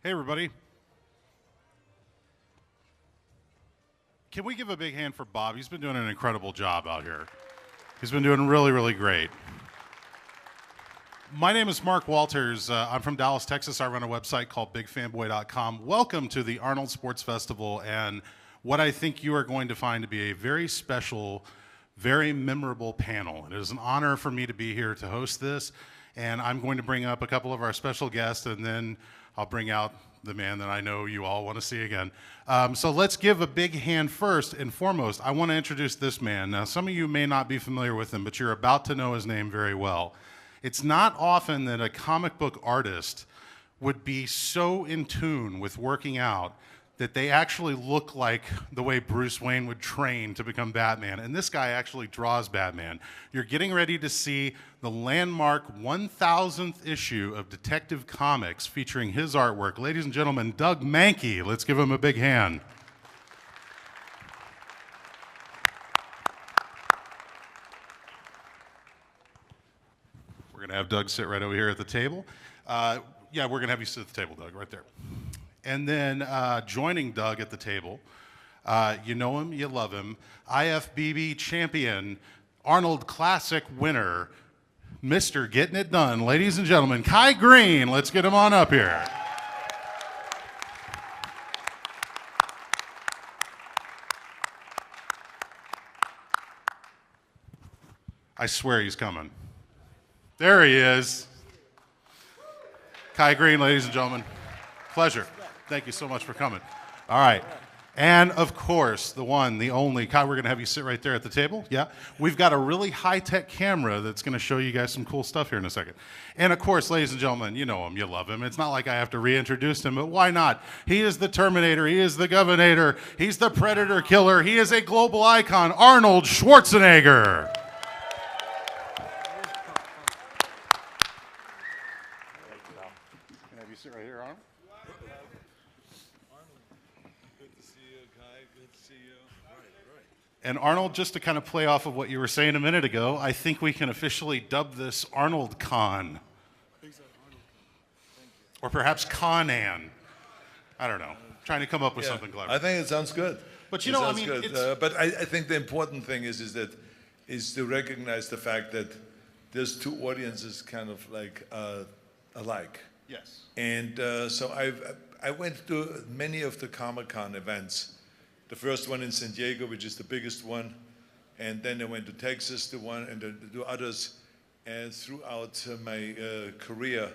Hey, everybody. Can we give a big hand for Bob? He's been doing an incredible job out here. He's been doing really, really great. My name is Mark Walters. I'm from Dallas, Texas. I run a website called BigFanboy.com. Welcome to the Arnold Sports Festival and what I think you are going to find to be a very special, very memorable panel. It is an honor for me to be here to host this, and I'm going to bring up a couple of our special guests, and then I'll bring out the man that I know you all want to see again. So let's give a big hand first and foremost. I want to introduce this man. Now, some of you may not be familiar with him, but you're about to know his name very well. It's not often that a comic book artist would be so in tune with working out that they actually look like the way Bruce Wayne would train to become Batman. And this guy actually draws Batman. You're getting ready to see the landmark 1000th issue of Detective Comics featuring his artwork. Ladies and gentlemen, Doug Mahnke. Let's give him a big hand. We're gonna have Doug sit right over here at the table. Yeah, we're gonna have you sit at the table, Doug, right there. And then joining Doug at the table, you know him, you love him, IFBB champion, Arnold Classic winner, Mr. Getting It Done. Ladies and gentlemen, Greene. Let's get him on up here. I swear he's coming. There he is. Greene, ladies and gentlemen. Pleasure. Thank you so much for coming. All right. And of course, the one, the only, Kai, we're going to have you sit right there at the table. Yeah. We've got a really high-tech camera that's going to show you guys some cool stuff here in a second. And of course, ladies and gentlemen, you know him, you love him. It's not like I have to reintroduce him, but why not? He is the Terminator. He is the Governator. He's the Predator Killer. He is a global icon, Arnold Schwarzenegger. Can I have you sit right here, Arnold? And Arnold, just to kind of play off of what you were saying a minute ago, I think we can officially dub this Arnold Con. Or perhaps Conan. I don't know. Trying to come up with something clever. I think it sounds good. But you know, I mean, but I think the important thing is to recognize the fact that there's two audiences kind of like alike. Yes. And so I went to many of the Comic-Con events. The first one in San Diego, which is the biggest one, and then I went to Texas to one, and to others, and throughout my career.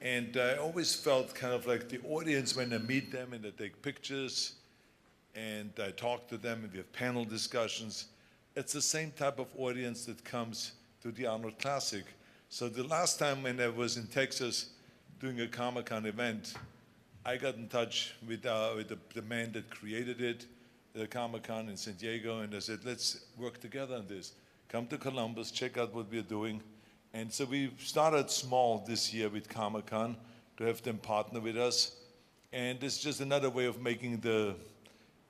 And I always felt kind of like the audience when I meet them and I take pictures, and I talk to them, and we have panel discussions. It's the same type of audience that comes to the Arnold Classic. So the last time when I was in Texas doing a Comic-Con event, I got in touch with the man that created it, the Comic-Con in San Diego, and I said, let's work together on this. Come to Columbus, check out what we're doing. And so we started small this year with Comic-Con to have them partner with us. And it's just another way of making the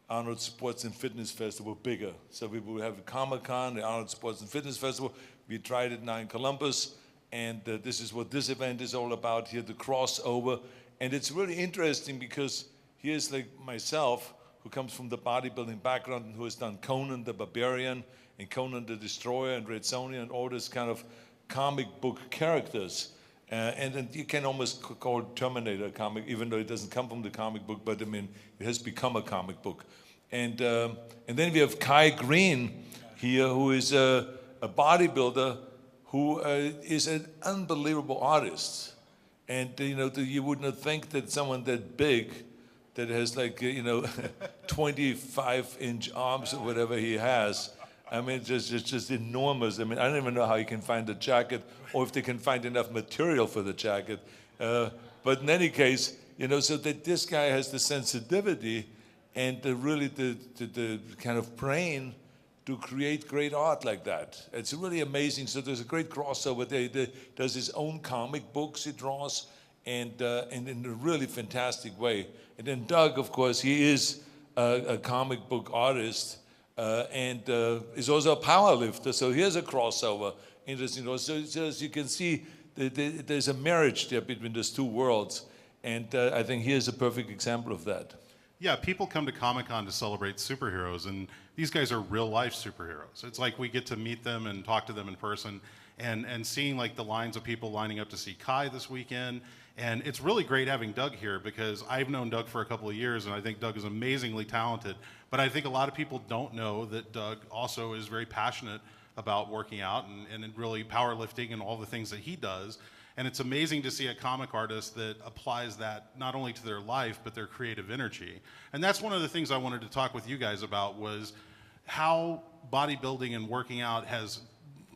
Arnold Sports and Fitness Festival bigger. So we will have a Comic-Con, the Arnold Sports and Fitness Festival. We tried it now in Columbus, and this is what this event is all about here, the crossover. And it's really interesting because here's like myself, who comes from the bodybuilding background and who has done Conan the Barbarian and Conan the Destroyer and Red Sonja and all this kind of comic book characters. And then you can almost call it Terminator a comic, even though it doesn't come from the comic book, but I mean, it has become a comic book. And then we have Greene here, who is a bodybuilder who is an unbelievable artist. And you would not think that someone that big, that has like 25-inch arms or whatever he has, I mean, just enormous. I mean, I don't even know how he can find a jacket, or if they can find enough material for the jacket. But in any case, so that this guy has the sensitivity and really the kind of brain to create great art like that. It's really amazing. So there's a great crossover there. He does his own comic books he draws, and in a really fantastic way. And then Doug, of course, he is a comic book artist and is also a power lifter. So here's a crossover. Interesting. So as you can see, there's a marriage there between those two worlds. And I think he is a perfect example of that. Yeah, people come to Comic-Con to celebrate superheroes, and these guys are real-life superheroes. It's like we get to meet them and talk to them in person, and seeing like the lines of people lining up to see Kai this weekend. And it's really great having Doug here because I've known Doug for a couple of years, and I think Doug is amazingly talented. But I think a lot of people don't know that Doug also is very passionate about working out and really powerlifting and all the things that he does. And it's amazing to see a comic artist that applies that not only to their life, but their creative energy. And that's one of the things I wanted to talk with you guys about was how bodybuilding and working out has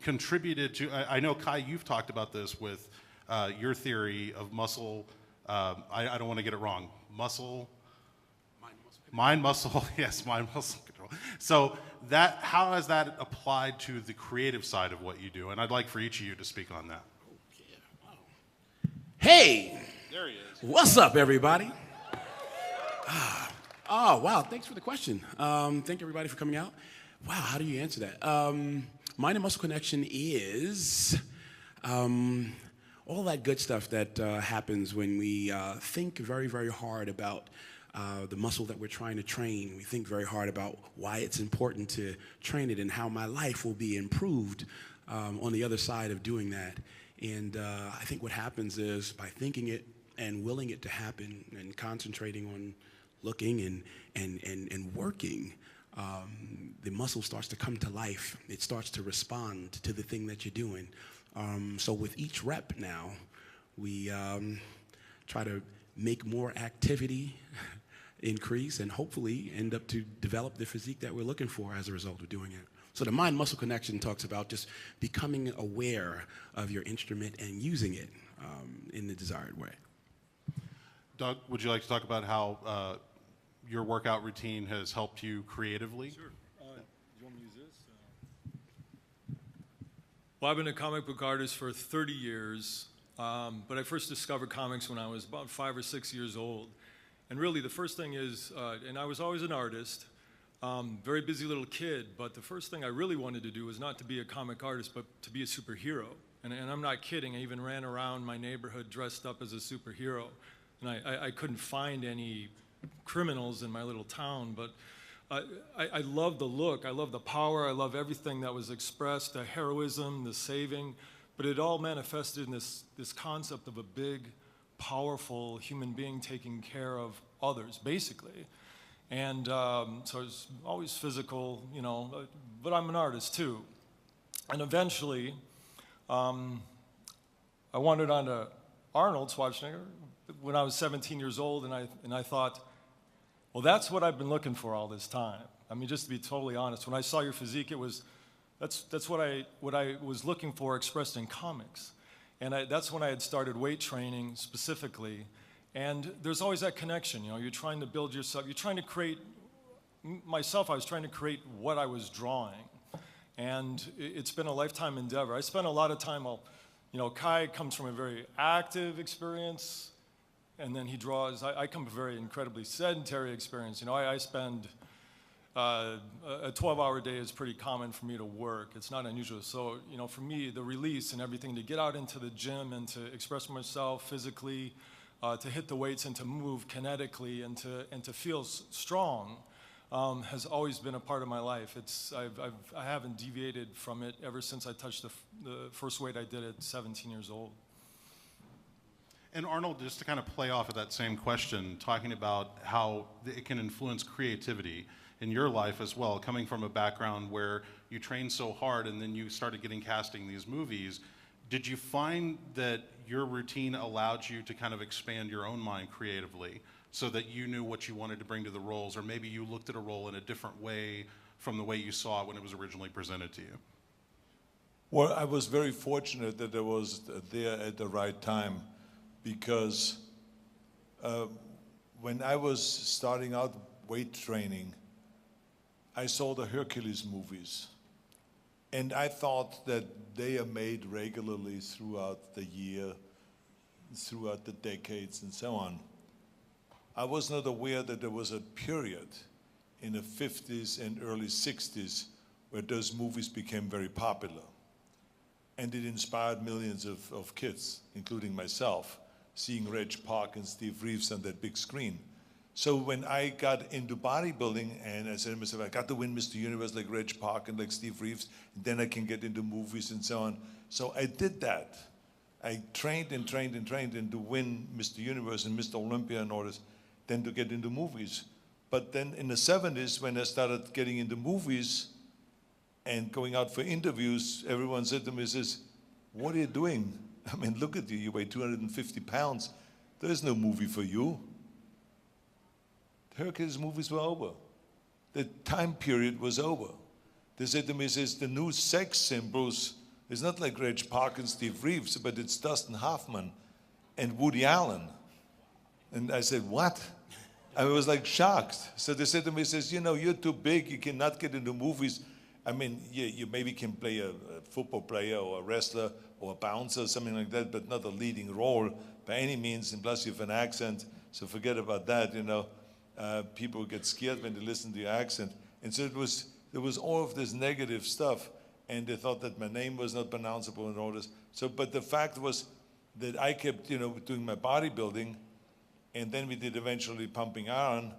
contributed to, I know Kai, you've talked about this with your theory of muscle, I don't want to get it wrong, mind muscle, yes, mind muscle control. So that, how has that applied to the creative side of what you do? And I'd like for each of you to speak on that. Hey! There he is. What's up, everybody? Oh, wow, thanks for the question. Thank everybody for coming out. Wow, how do you answer that? Mind and muscle connection is all that good stuff that happens when we think very, very hard about the muscle that we're trying to train. We think very hard about why it's important to train it and how my life will be improved on the other side of doing that. And I think what happens is by thinking it and willing it to happen and concentrating on looking and working, the muscle starts to come to life. It starts to respond to the thing that you're doing. So with each rep now, we try to make more activity increase and hopefully end up to develop the physique that we're looking for as a result of doing it. So the mind-muscle connection talks about just becoming aware of your instrument and using it in the desired way. Doug, would you like to talk about how your workout routine has helped you creatively? Sure. Do you want me to use this? Well, I've been a comic book artist for 30 years, but I first discovered comics when I was about 5 or 6 years old. And really, the first thing is, and I was always an artist, very busy little kid, but the first thing I really wanted to do was not to be a comic artist, but to be a superhero. And I'm not kidding, I even ran around my neighborhood dressed up as a superhero. And I couldn't find any criminals in my little town, but I love the look, I love the power, I love everything that was expressed, the heroism, the saving, but it all manifested in this concept of a big, powerful human being taking care of others, basically. And so it's always physical, you know, but I'm an artist too. And eventually, I wandered onto Arnold Schwarzenegger when I was 17 years old, and I thought, well, that's what I've been looking for all this time. I mean, just to be totally honest, when I saw your physique, that's what I was looking for expressed in comics. And that's when I had started weight training specifically. And there's always that connection, you know, you're trying to build yourself, you're trying to create, myself, I was trying to create what I was drawing. And it's been a lifetime endeavor. I spent a lot of time, you know, Kai comes from a very active experience, and then he draws, I come from a very incredibly sedentary experience. You know, I spend, a 12-hour day is pretty common for me to work. It's not unusual. So, you know, for me, the release and everything, to get out into the gym and to express myself physically, to hit the weights and to move kinetically and to feel strong has always been a part of my life. I haven't deviated from it ever since I touched the first weight I did at 17 years old. And Arnold, just to kind of play off of that same question, talking about how it can influence creativity in your life as well, coming from a background where you trained so hard and then you started getting casting these movies, did you find that your routine allowed you to kind of expand your own mind creatively so that you knew what you wanted to bring to the roles, or maybe you looked at a role in a different way from the way you saw it when it was originally presented to you? Well, I was very fortunate that I was there at the right time, because when I was starting out weight training, I saw the Hercules movies. And I thought that they are made regularly throughout the year, throughout the decades, and so on. I was not aware that there was a period in the 50s and early 60s where those movies became very popular. And it inspired millions of kids, including myself, seeing Reg Park and Steve Reeves on that big screen. So when I got into bodybuilding, and I said to myself, I got to win Mr. Universe like Reg Park and like Steve Reeves, and then I can get into movies and so on. So I did that. I trained and trained and trained and to win Mr. Universe and Mr. Olympia and all this, then to get into movies. But then in the 70s, when I started getting into movies and going out for interviews, everyone said to me, says, what are you doing? I mean, look at you, you weigh 250 pounds. There's no movie for you. The Hercules movies were over. The time period was over. They said to me, says, the new sex symbols is not like Reg Park and Steve Reeves, but it's Dustin Hoffman and Woody Allen. And I said, what? I was like shocked. So they said to me, says, you know, you're too big, you cannot get into movies. I mean, you maybe can play a football player or a wrestler or a bouncer or something like that, but not a leading role by any means, and plus you have an accent, so forget about that, you know. People get scared when they listen to your accent. And so there was all of this negative stuff, and they thought that my name was not pronounceable and all this. So, but the fact was that I kept, you know, doing my bodybuilding, and then we did eventually Pumping Iron,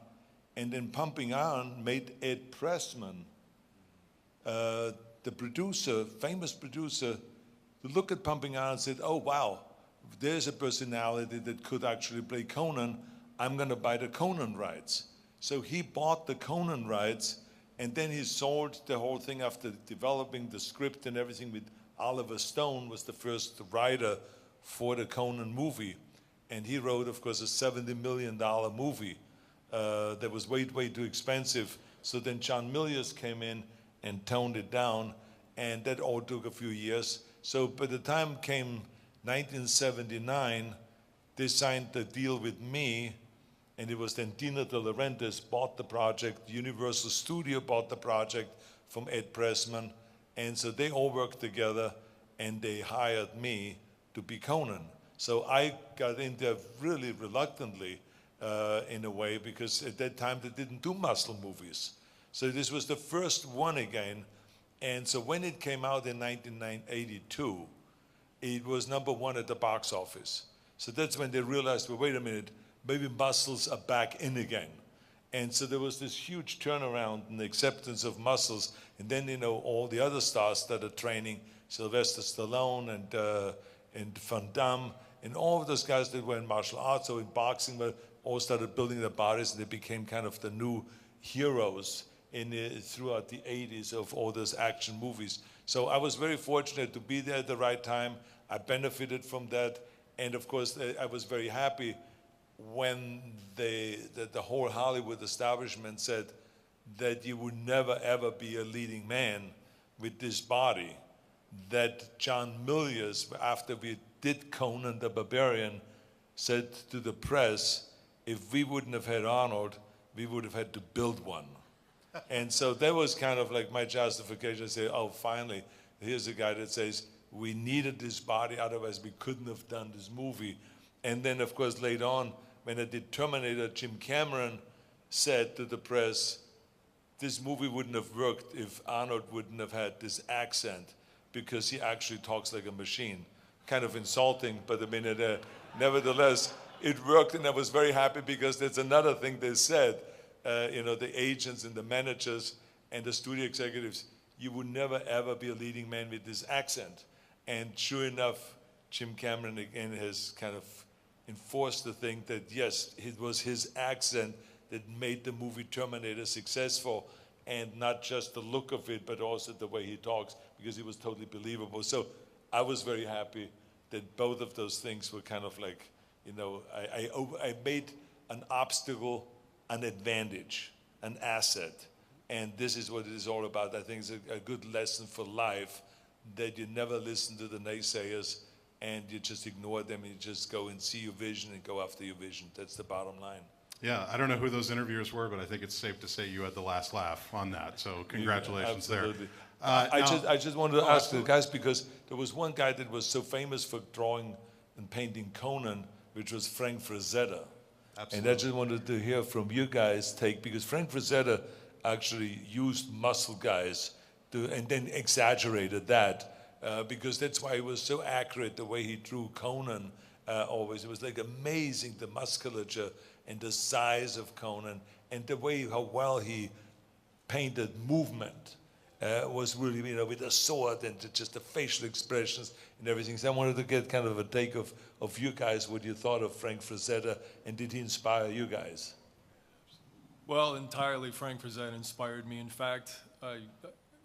and then Pumping Iron made Ed Pressman, the producer, famous producer, to look at Pumping Iron and said, oh wow, there's a personality that could actually play Conan. I'm going to buy the Conan rights. So he bought the Conan rights, and then he sold the whole thing after developing the script and everything with Oliver Stone, was the first writer for the Conan movie. And he wrote, of course, a $70 million movie that was way, way too expensive. So then John Milius came in and toned it down, and that all took a few years. So by the time came 1979, they signed the deal with me, and it was then Dino De Laurentiis bought the project, Universal Studio bought the project from Ed Pressman, and so they all worked together, and they hired me to be Conan. So I got in there really reluctantly, in a way, because at that time they didn't do muscle movies. So this was the first one again, and so when it came out in 1982, it was #1 at the box office. So that's when they realized, well, wait a minute, maybe muscles are back in again. And so there was this huge turnaround in the acceptance of muscles. And then, you know, all the other stars started training, Sylvester Stallone and Van Damme, and all of those guys that were in martial arts or in boxing, but all started building their bodies, and they became kind of the new heroes throughout the 80s of all those action movies. So I was very fortunate to be there at the right time. I benefited from that. And of course, I was very happy when the whole Hollywood establishment said that you would never ever be a leading man with this body. That John Milius, after we did Conan the Barbarian, said to the press, if we wouldn't have had Arnold, we would have had to build one. And so that was kind of like my justification. I say, oh, finally, here's a guy that says, we needed this body, otherwise we couldn't have done this movie. And then, of course, later on, when I did Terminator, Jim Cameron said to the press, this movie wouldn't have worked if Arnold wouldn't have had this accent, because he actually talks like a machine. Kind of insulting, but I mean, nevertheless, it worked, and I was very happy, because that's another thing they said, you know, the agents and the managers and the studio executives, you would never ever be a leading man with this accent. And sure enough, Jim Cameron again has kind of enforced the thing that yes, it was his accent that made the movie Terminator successful, and not just the look of it, but also the way he talks, because he was totally believable. So I was very happy that both of those things were kind of like, you know, I made an obstacle an advantage, an asset. And this is what it is all about. I think it's a good lesson for life, that you never listen to the naysayers and you just ignore them, and you just go and see your vision and go after your vision. That's the bottom line. Yeah, I don't know who those interviewers were, but I think it's safe to say you had the last laugh on that. So congratulations there. I just wanted to ask the guys, because there was one guy that was so famous for drawing and painting Conan, which was Frank Frazetta. Absolutely. And I just wanted to hear from you guys' take, because Frank Frazetta actually used muscle guys and then exaggerated that, because that's why he was so accurate the way he drew Conan always. It was like amazing, the musculature and the size of Conan and the way how well he painted movement. Was really, you know, with a sword and just the facial expressions and everything. So I wanted to get kind of a take of you guys, what you thought of Frank Frazetta, and did he inspire you guys? Well, entirely Frank Frazetta inspired me. In fact,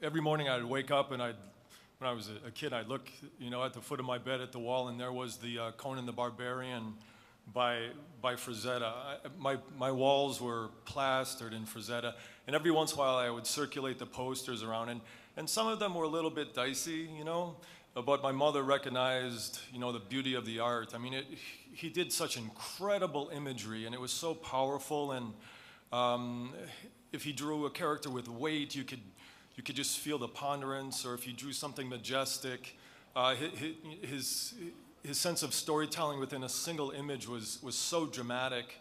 every morning I'd wake up and when I was a kid, I'd look, you know, at the foot of my bed at the wall, and there was the Conan the Barbarian by Frazetta. My walls were plastered in Frazetta, and every once in a while I would circulate the posters around, and some of them were a little bit dicey, you know, but my mother recognized, you know, the beauty of the art. I mean, he did such incredible imagery, and it was so powerful, and if he drew a character with weight, you could just feel the ponderance, or if he drew something majestic, his sense of storytelling within a single image was so dramatic.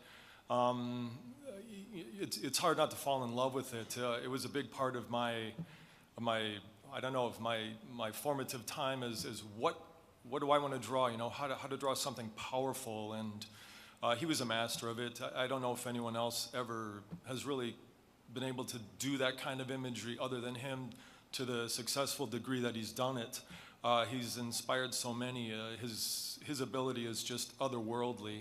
It's hard not to fall in love with it. It was a big part of my I don't know, of my formative time as what do I want to draw? You know, how to draw something powerful, and he was a master of it. I don't know if anyone else ever has really been able to do that kind of imagery other than him to the successful degree that he's done it. He's inspired so many. His ability is just otherworldly.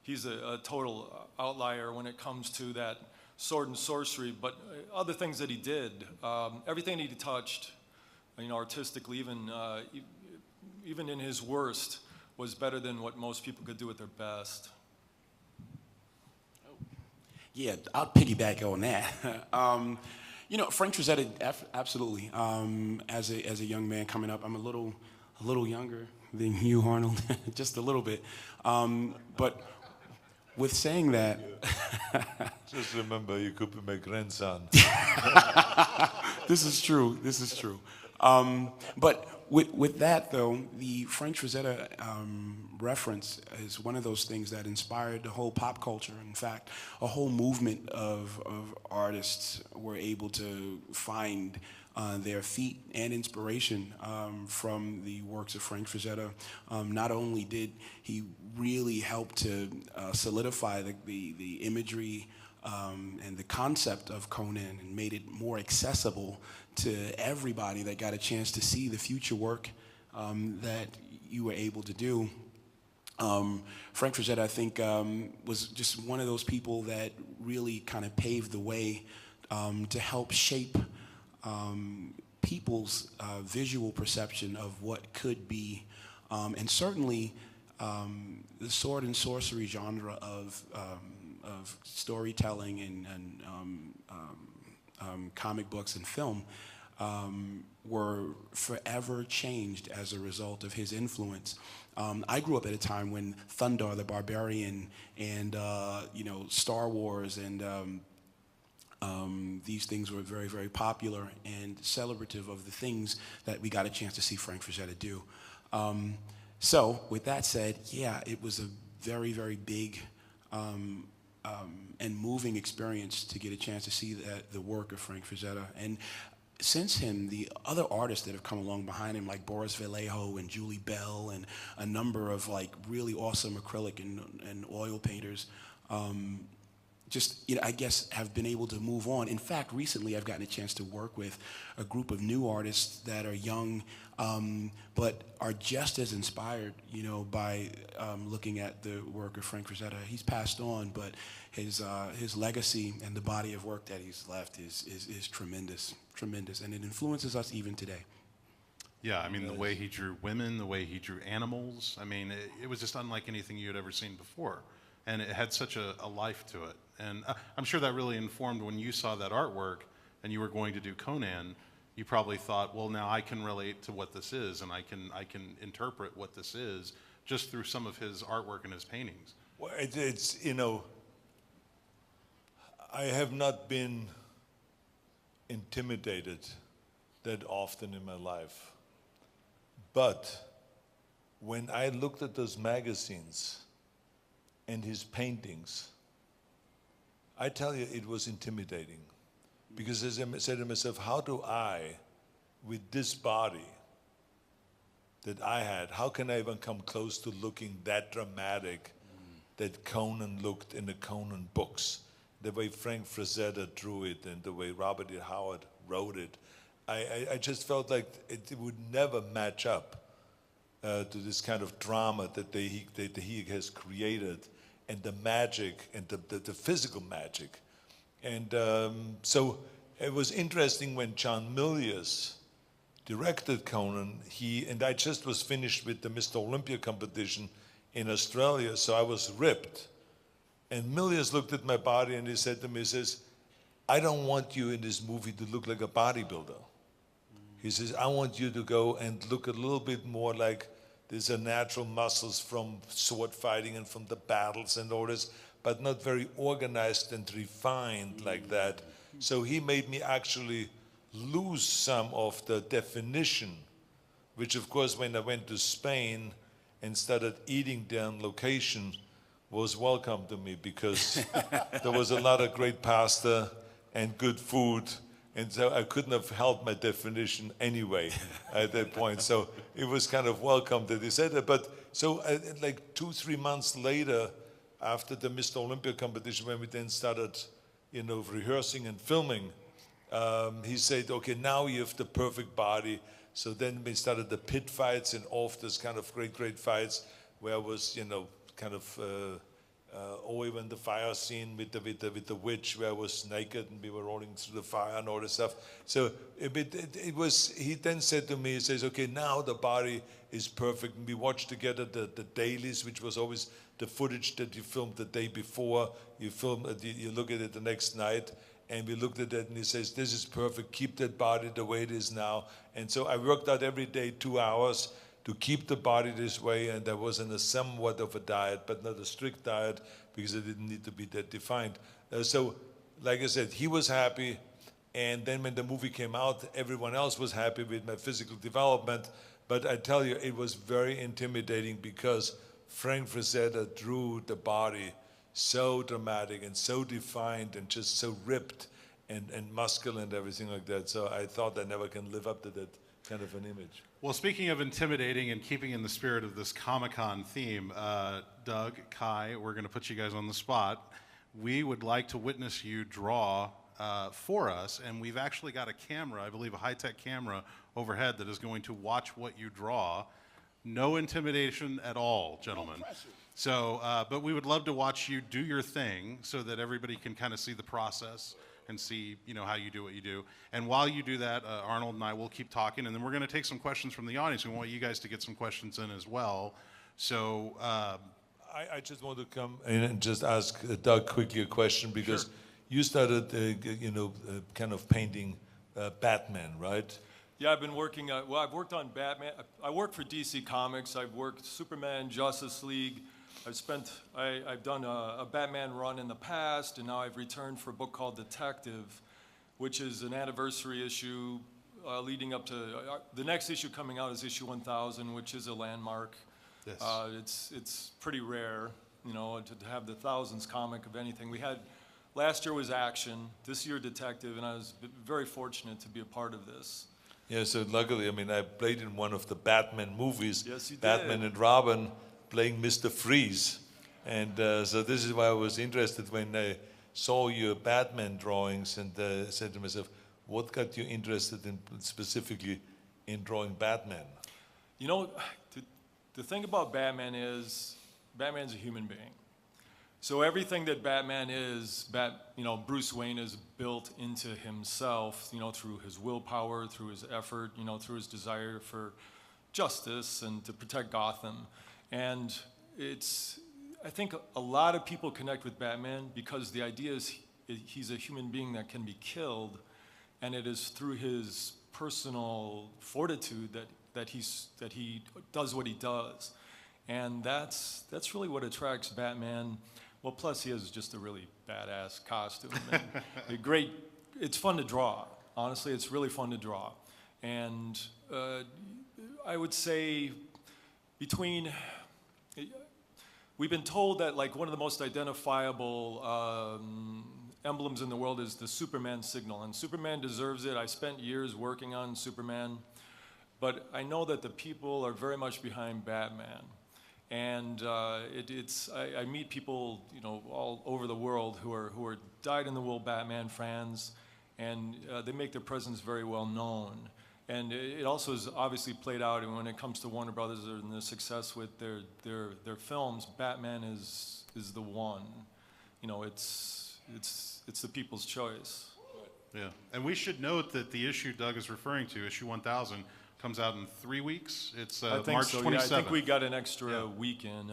He's a total outlier when it comes to that sword and sorcery, but other things that he did, everything he touched, you know, artistically, even in his worst, was better than what most people could do at their best. Yeah, I'll piggyback on that. You know, Frank Frazetta, absolutely. As a young man coming up, I'm a little younger than you, Arnold, just a little bit. But with saying that, just remember, you could be my grandson. This is true. This is true. But with that, though, the Frank Frazetta reference is one of those things that inspired the whole pop culture. In fact, a whole movement of artists were able to find their feet and inspiration from the works of Frank Frazetta. Not only did he really help to solidify the imagery and the concept of Conan and made it more accessible to everybody that got a chance to see the future work that you were able to do. Frank Frazetta, I think, was just one of those people that really kind of paved the way to help shape people's visual perception of what could be, and certainly the sword and sorcery genre of storytelling and comic books and film were forever changed as a result of his influence. I grew up at a time when Thundar the Barbarian and you know, Star Wars and these things were very, very popular and celebrative of the things that we got a chance to see Frank Frazetta do. So with that said, yeah, it was a very, very big and moving experience to get a chance to see the work of Frank Frazetta. And since him, the other artists that have come along behind him, like Boris Vallejo and Julie Bell and a number of like really awesome acrylic and oil painters, just, you know, I guess have been able to move on. In fact, recently I've gotten a chance to work with a group of new artists that are young, but are just as inspired, you know, by looking at the work of Frank Frazetta. He's passed on, but his legacy and the body of work that he's left is tremendous, tremendous, and it influences us even today. Yeah, I mean, the way he drew women, the way he drew animals, I mean, it was just unlike anything you had ever seen before. And it had such a life to it. And I'm sure that really informed when you saw that artwork and you were going to do Conan, you probably thought, well, now I can relate to what this is, and I can interpret what this is just through some of his artwork and his paintings. Well, it's, you know, I have not been intimidated that often in my life. But when I looked at those magazines and his paintings, I tell you, it was intimidating. Because as I said to myself, how do I, with this body, that I had. How can I even come close to looking that dramatic that Conan looked in the Conan books? The way Frank Frazetta drew it and the way Robert E. Howard wrote it. I just felt like it would never match up to this kind of drama that he has created, and the magic and the physical magic. And so it was interesting when John Milius directed Conan. And I just was finished with the Mr. Olympia competition in Australia, so I was ripped. And Milius looked at my body and he said to me, he says, I don't want you in this movie to look like a bodybuilder. He says, I want you to go and look a little bit more like these are natural muscles from sword fighting and from the battles and all this, but not very organized and refined like that. So he made me actually lose some of the definition, which of course when I went to Spain and started eating there on location was welcome to me, because there was a lot of great pasta and good food. And so I couldn't have held my definition anyway at that point. So it was kind of welcome that he said that. But so like 2-3 months later, after the Mr. Olympia competition, when we then started, rehearsing and filming, he said, okay, now you have the perfect body. So then we started the pit fights and all of those kind of great fights where I was, kind of or even the fire scene with the witch where I was naked and we were rolling through the fire and all this stuff. So it was, he then said to me, he says, okay, now the body is perfect. And we watched together the dailies, which was always the footage that you filmed the day before. You look at it the next night. And we looked at it and he says, this is perfect. Keep that body the way it is now. And so I worked out every day 2 hours to keep the body this way, and I was in a somewhat of a diet, but not a strict diet, because it didn't need to be that defined. So, like I said, he was happy, and then when the movie came out, everyone else was happy with my physical development. But I tell you, it was very intimidating because Frank Frazetta drew the body so dramatic and so defined and just so ripped and muscular and everything like that. So I thought I never can live up to that kind of an image. Well, speaking of intimidating and keeping in the spirit of this Comic-Con theme, Doug, Kai, we're going to put you guys on the spot. We would like to witness you draw for us, and we've actually got a camera, I believe a high-tech camera overhead that is going to watch what you draw. No intimidation at all, gentlemen. No pressure. So, but we would love to watch you do your thing so that everybody can kind of see the process and see, how you do what you do. And while you do that, Arnold and I will keep talking, and then we're going to take some questions from the audience. We want you guys to get some questions in as well. So I just want to come in and just ask Doug quickly a question, because Sure. You started, kind of painting Batman, right? Yeah, I've been working, I've worked on Batman. I work for DC Comics. I've worked Superman, Justice League. I've done a Batman run in the past, and now I've returned for a book called Detective, which is an anniversary issue leading up to, the next issue coming out is issue 1000, which is a landmark. Yes. It's pretty rare, to have the thousands comic of anything. Last year was Action, this year Detective, and I was very fortunate to be a part of this. Yeah, so luckily, I played in one of the Batman movies. Yes, you did. Batman and Robin playing Mr. Freeze. And so this is why I was interested when I saw your Batman drawings, and said to myself, what got you interested in specifically in drawing Batman? The thing about Batman is, Batman's a human being. So everything that Batman is, Bruce Wayne is built into himself, through his willpower, through his effort, through his desire for justice and to protect Gotham. And I think a lot of people connect with Batman because the idea is he's a human being that can be killed, and it is through his personal fortitude that he does what he does. And that's really what attracts Batman. Well, plus he has just a really badass costume. And it's fun to draw. Honestly, it's really fun to draw. And I would say we've been told that one of the most identifiable emblems in the world is the Superman signal. And Superman deserves it. I spent years working on Superman. but I know that the people are very much behind Batman. And I meet people, you know, all over the world who are dyed-in-the-wool Batman fans, and they make their presence very well known. And it also is obviously played out, and when it comes to Warner Brothers and their success with their films, Batman is the one. You know, it's the people's choice. Yeah, and we should note that the issue Doug is referring to, issue 1000, comes out in 3 weeks. It's I think March so. 27th. Yeah, I think we got an extra weekend.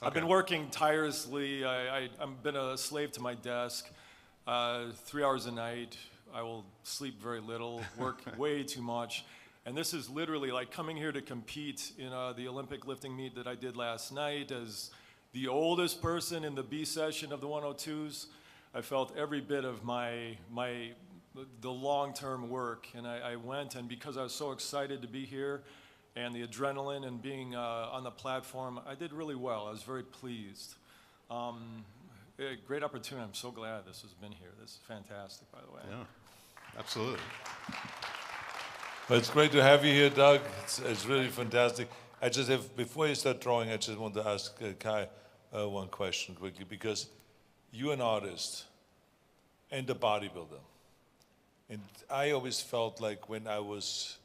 I've been working tirelessly. I've been a slave to my desk. 3 hours a night. I will sleep very little, work way too much. And this is literally like coming here to compete in the Olympic lifting meet that I did last night as the oldest person in the B session of the 102s. I felt every bit of the long-term work, and I went, and because I was so excited to be here and the adrenaline and being on the platform, I did really well. I was very pleased. Great opportunity. I'm so glad this has been here. This is fantastic, by the way. Yeah, absolutely. Well, it's great to have you here, Doug. It's really fantastic. I just have, before you start drawing, I just want to ask Kai one question quickly, because you're an artist and a bodybuilder. And I always felt like when I was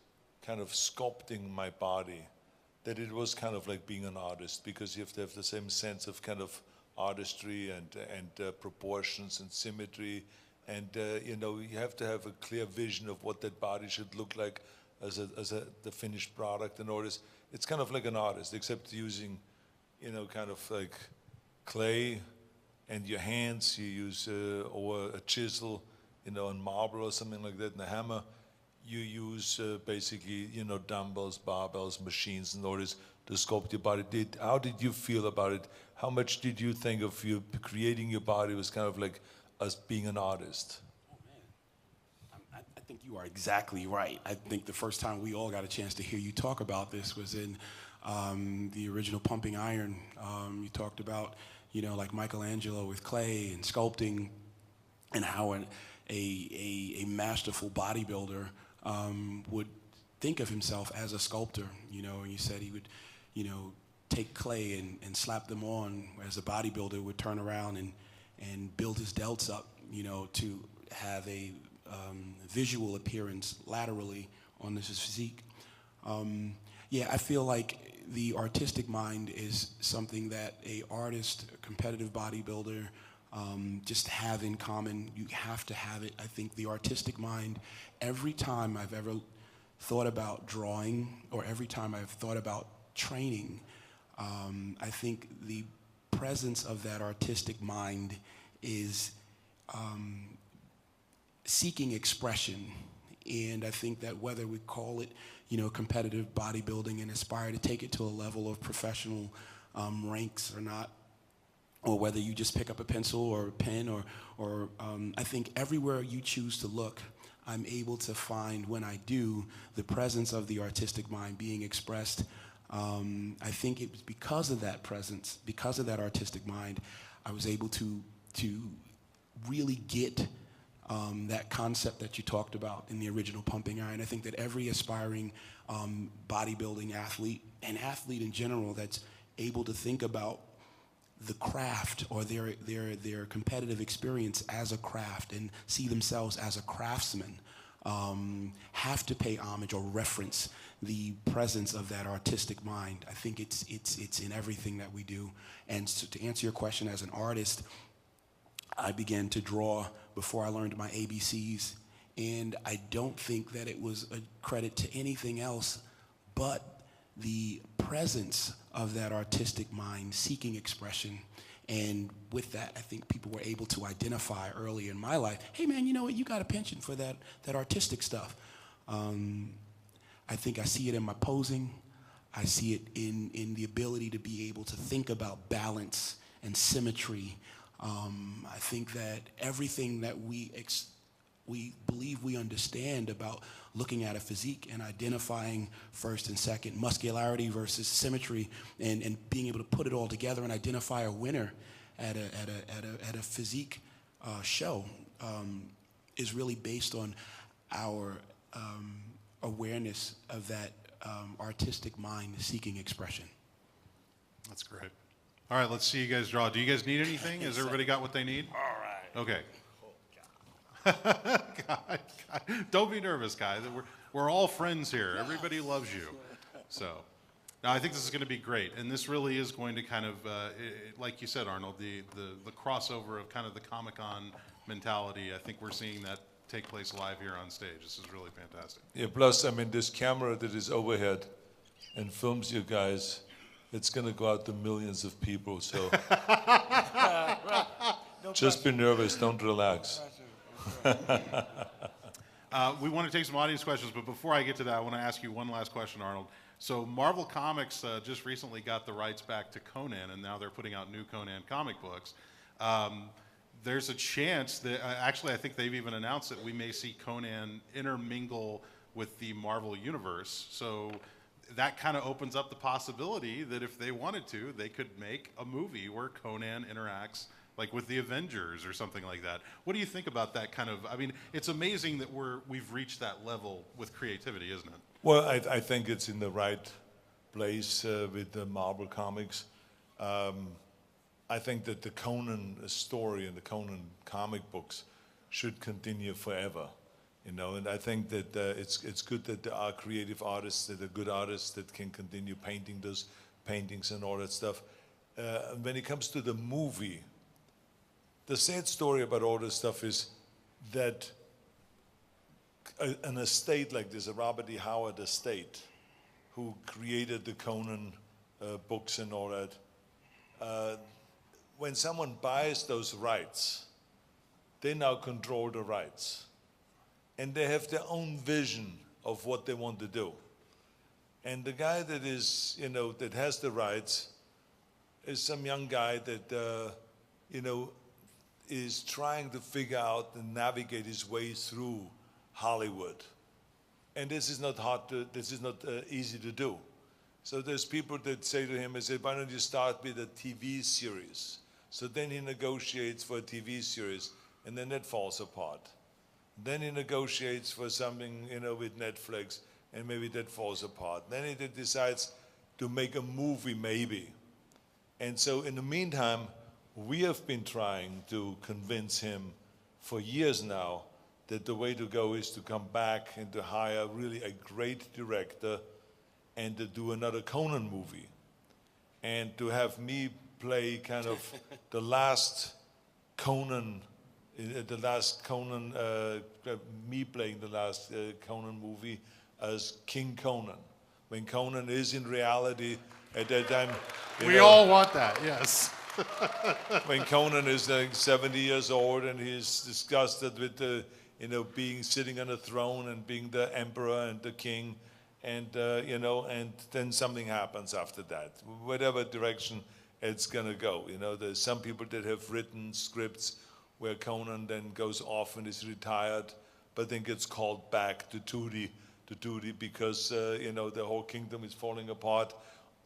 kind of sculpting my body, that it was kind of like being an artist, because you have to have the same sense of kind of artistry and proportions and symmetry. And you know, you have to have a clear vision of what that body should look like as the finished product. In order, it's kind of like an artist, except using, you know, kind of like clay and your hands. You use or a chisel, you know, and marble or something like that, and a hammer. You use basically, you know, dumbbells, barbells, machines in order to sculpt your body. How did you feel about it? How much did you think of you creating your body was kind of like us being an artist? Oh, man. I think you are exactly right. I think the first time we all got a chance to hear you talk about this was in the original Pumping Iron. You talked about, you know, like Michelangelo with clay and sculpting, and how a masterful bodybuilder would think of himself as a sculptor. You know, and you said he would, you know, take clay and slap them on, as a bodybuilder would turn around and build his delts up, you know, to have a visual appearance laterally on this physique. Yeah, I feel like the artistic mind is something that a artist, a competitive bodybuilder, just have in common. You have to have it. I think the artistic mind, every time I've ever thought about drawing, or every time I've thought about training, I think the presence of that artistic mind is seeking expression. And I think that whether we call it, you know, competitive bodybuilding and aspire to take it to a level of professional ranks or not, or whether you just pick up a pencil or a pen, or I think everywhere you choose to look, I'm able to find, when I do, the presence of the artistic mind being expressed. I think it was because of that presence, because of that artistic mind, I was able to really get that concept that you talked about in the original Pumping Iron. I think that every aspiring bodybuilding athlete, and athlete in general, that's able to think about the craft or their competitive experience as a craft and see themselves as a craftsman, have to pay homage or reference the presence of that artistic mind. I think it's in everything that we do. And so to answer your question, as an artist, I began to draw before I learned my ABCs, and I don't think that it was a credit to anything else but the presence of that artistic mind seeking expression. And with that, I think people were able to identify early in my life, hey man, you know what, you got a penchant for that artistic stuff. I think I see it in my posing. I see it in the ability to be able to think about balance and symmetry. I think that everything that we believe we understand about looking at a physique and identifying first and second, muscularity versus symmetry, and being able to put it all together and identify a winner at a physique show is really based on our awareness of that artistic mind seeking expression. That's great. All right, let's see you guys draw. Do you guys need anything? Has everybody got what they need? All right. Okay. God, don't be nervous, guys. We're all friends here. Everybody loves you. So, now I think this is going to be great, and this really is going to kind of, like you said, Arnold, the crossover of kind of the Comic-Con mentality. I think we're seeing that take place live here on stage. This is really fantastic. Yeah, plus, I mean, this camera that is overhead and films you guys, it's going to go out to millions of people, so just be nervous, don't relax. We want to take some audience questions, but before I get to that, I want to ask you one last question, Arnold. So Marvel Comics just recently got the rights back to Conan, and now they're putting out new Conan comic books. There's a chance that, actually I think they've even announced that we may see Conan intermingle with the Marvel Universe. So that kind of opens up the possibility that if they wanted to, they could make a movie where Conan interacts like with the Avengers or something like that. What do you think about that kind of, I mean, it's amazing that we've reached that level with creativity, isn't it? Well, I think it's in the right place with the Marvel Comics. I think that the Conan story and the Conan comic books should continue forever, you know. And I think that it's good that there are creative artists, that are good artists that can continue painting those paintings and all that stuff. When it comes to the movie, the sad story about all this stuff is that an estate like this, a Robert E. Howard estate, who created the Conan books and all that, when someone buys those rights, they now control the rights. And they have their own vision of what they want to do. And the guy that is, you know, that has the rights is some young guy that, you know, is trying to figure out and navigate his way through Hollywood. And this is not easy to do. So there's people that say to him, I say, why don't you start with a TV series? So then he negotiates for a TV series, and then that falls apart. Then he negotiates for something, you know, with Netflix, and maybe that falls apart. Then he decides to make a movie, maybe. And so in the meantime, we have been trying to convince him for years now that the way to go is to come back and to hire really a great director and to do another Conan movie. And to have me play kind of the last Conan, me playing the last Conan movie as King Conan. When Conan is in reality, at that time... We all want that, yes. When Conan is like 70 years old and he's disgusted with the, you know, sitting on a throne and being the emperor and the king, and you know, and then something happens after that, whatever direction it's gonna go. You know, there's some people that have written scripts where Conan then goes off and is retired, but then gets called back to duty because you know, the whole kingdom is falling apart.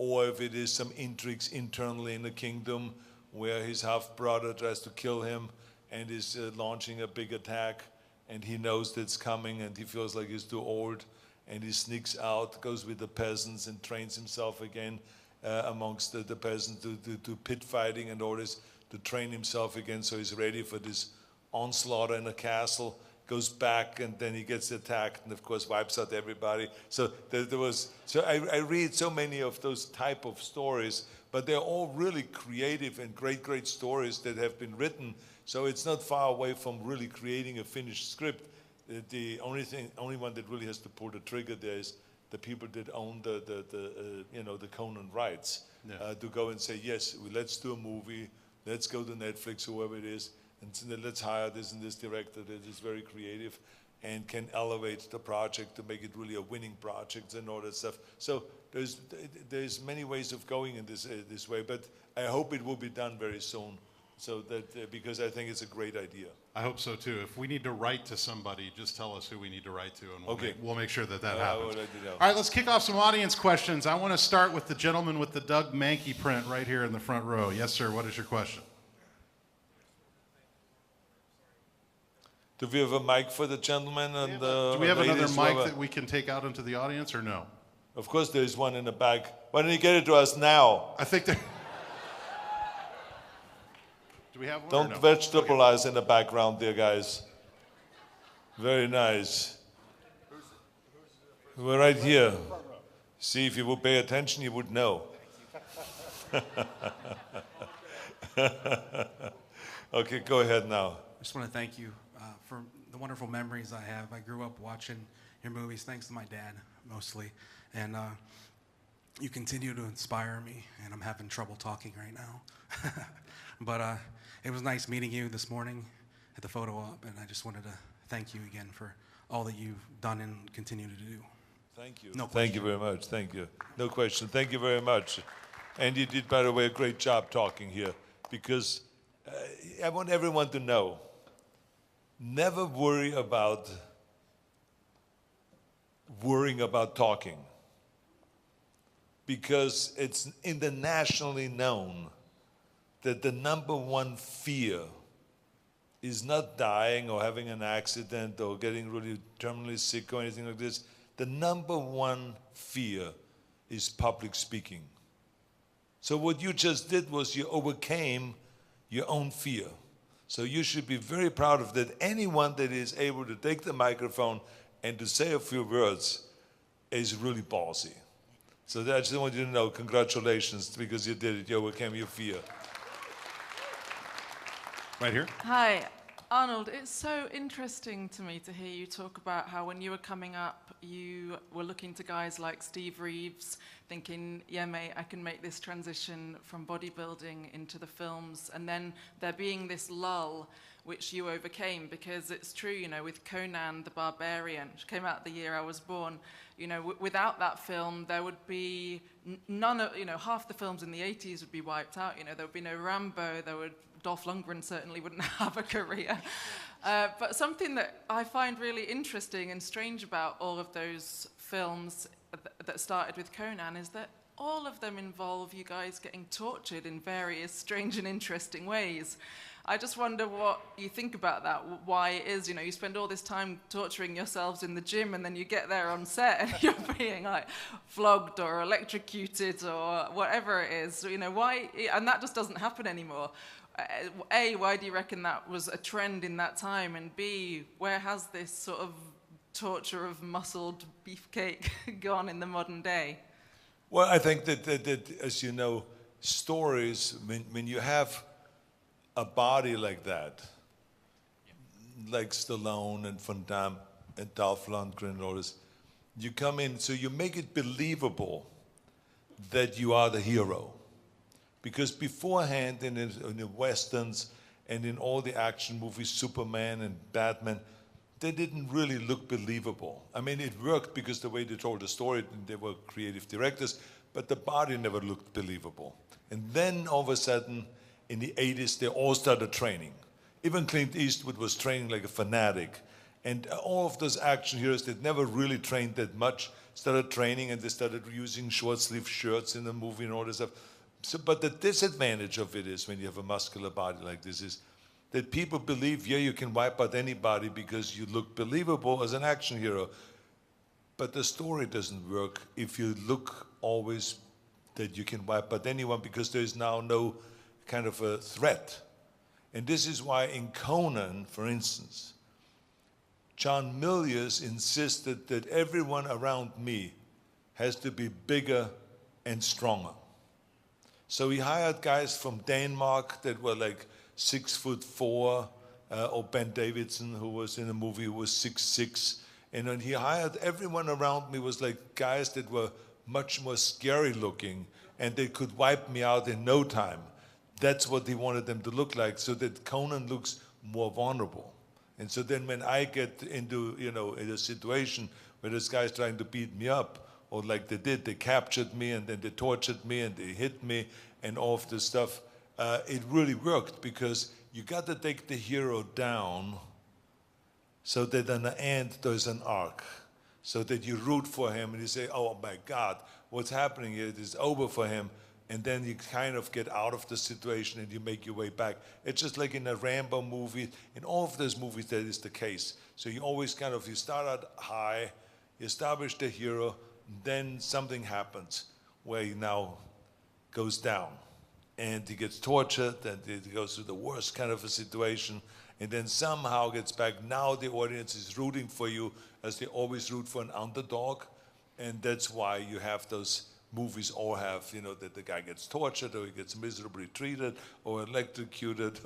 Or if it is some intrigues internally in the kingdom where his half-brother tries to kill him and is launching a big attack, and he knows that's coming and he feels like he's too old, and he sneaks out, goes with the peasants and trains himself again amongst the peasants to pit fighting and all this, to train himself again so he's ready for this onslaught in a castle. Goes back and then he gets attacked and of course wipes out everybody. So I read so many of those type of stories, but they're all really creative and great stories that have been written. So it's not far away from really creating a finished script. The only one that really has to pull the trigger there is the people that own the Conan rights, to go and say, yes, let's do a movie, let's go to Netflix, whoever it is, and let's hire this and this director that is very creative and can elevate the project to make it really a winning project and all that stuff. So there's many ways of going in this way, but I hope it will be done very soon. So that because I think it's a great idea. I hope so too. If we need to write to somebody, just tell us who we need to write to, and we'll make sure that happens. All right, let's kick off some audience questions. I want to start with the gentleman with the Doug Mahnke print right here in the front row. Yes, sir. What is your question? Do we have a mic for the gentleman? And do we have another mic that we can take out into the audience, or no? Of course there is one in the back. Why don't you get it to us now? I think there. Do we have one? Don't or no? vegetabilize in the background there, guys. Very nice. We're right here. See, if you would pay attention, you would know. Okay, go ahead now. I just want to thank you for the wonderful memories I have. I grew up watching your movies thanks to my dad, mostly. And you continue to inspire me, and I'm having trouble talking right now. But it was nice meeting you this morning at the photo op, and I just wanted to thank you again for all that you've done and continue to do. Thank you. No Thank you question. very much. Thank you. No question. Thank you very much. And you did, by the way, a great job talking here, because I want everyone to know, never worry about worrying about talking, because it's internationally known that the #1 fear is not dying or having an accident or getting really terminally sick or anything like this. The #1 fear is public speaking. So what you just did was you overcame your own fear. So you should be very proud of that. Anyone that is able to take the microphone and to say a few words is really ballsy. So I just want you to know, congratulations, because you did it. You overcame your fear. Right here. Hi, Arnold. It's so interesting to me to hear you talk about how when you were coming up, you were looking to guys like Steve Reeves, thinking, yeah, mate, I can make this transition from bodybuilding into the films, and then there being this lull which you overcame, because it's true, you know, with Conan the Barbarian, which came out the year I was born, you know, without that film, there would be none of, you know, half the films in the 80s would be wiped out, you know, there would be no Rambo, Dolph Lundgren certainly wouldn't have a career. But something that I find really interesting and strange about all of those films that started with Conan is that all of them involve you guys getting tortured in various strange and interesting ways. I just wonder what you think about that, why it is, you know, you spend all this time torturing yourselves in the gym and then you get there on set and you're being like flogged or electrocuted or whatever it is, you know, why, and that just doesn't happen anymore. A, why do you reckon that was a trend in that time? And B, where has this sort of torture of muscled beefcake gone in the modern day? Well, I think that as you know, stories, when you have a body like that, like Stallone and Van Damme and Dolph Lundgren and all this, you come in, so you make it believable that you are the hero. Because beforehand in the Westerns and in all the action movies, Superman and Batman, they didn't really look believable. I mean, it worked because the way they told the story, they were creative directors, but the body never looked believable. And then all of a sudden, in the 80s, they all started training. Even Clint Eastwood was training like a fanatic. And all of those action heroes that never really trained that much started training, and they started using short-sleeve shirts in the movie and all this stuff. So, but the disadvantage of it is, when you have a muscular body like this, is that people believe, yeah, you can wipe out anybody because you look believable as an action hero. But the story doesn't work if you look always that you can wipe out anyone, because there is now no kind of a threat. And this is why in Conan, for instance, John Milius insisted that everyone around me has to be bigger and stronger. So he hired guys from Denmark that were like 6'4", or Ben Davidson, who was in the movie, who was 6'6". And then he hired, everyone around me was like guys that were much more scary looking, and they could wipe me out in no time. That's what he wanted them to look like, so that Conan looks more vulnerable. And so then when I get into, you know, in a situation where this guy's trying to beat me up, or like they did, they captured me and then they tortured me and they hit me and all of this stuff, it really worked, because you got to take the hero down so that in the end there's an arc, so that you root for him and you say, oh my God, what's happening here? It is over for him. And then you kind of get out of the situation and you make your way back. It's just like in a Rambo movie. In all of those movies, that is the case. So you always kind of, you start out high, you establish the hero, Then something happens where he now goes down, and he gets tortured, and he goes through the worst kind of a situation, and then somehow gets back. Now the audience is rooting for you, as they always root for an underdog, and that's why you have those movies all have, you know, that the guy gets tortured, or he gets miserably treated, or electrocuted,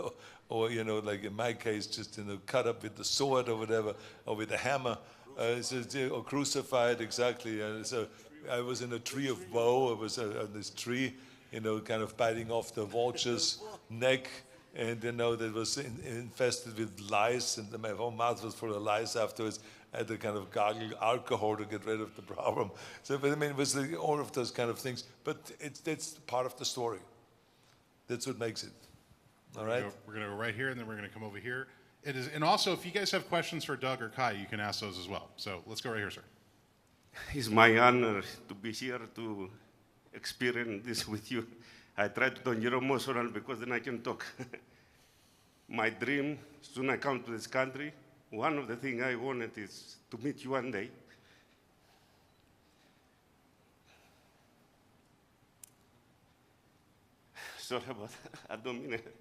or you know, like in my case, just, you know, cut up with the sword or whatever, or with a hammer, or crucified, exactly. So I was in a tree of woe. I was on this tree, you know, kind of biting off the vulture's neck, and you know, that was infested with lice, and my whole mouth was full of lice afterwards. I had to kind of gargle alcohol to get rid of the problem. So, but I mean, it was like all of those kind of things. But that's part of the story. That's what makes it. All right? We're going to go right here, and then we're going to come over here. It is, and also, if you guys have questions for Doug or Kai, you can ask those as well. So let's go right here, sir. It's my honor to be here to experience this with you. I try to don't get emotional because then I can talk. My dream, soon I come to this country, one of the things I wanted is to meet you one day. Sorry about that. I don't mean it.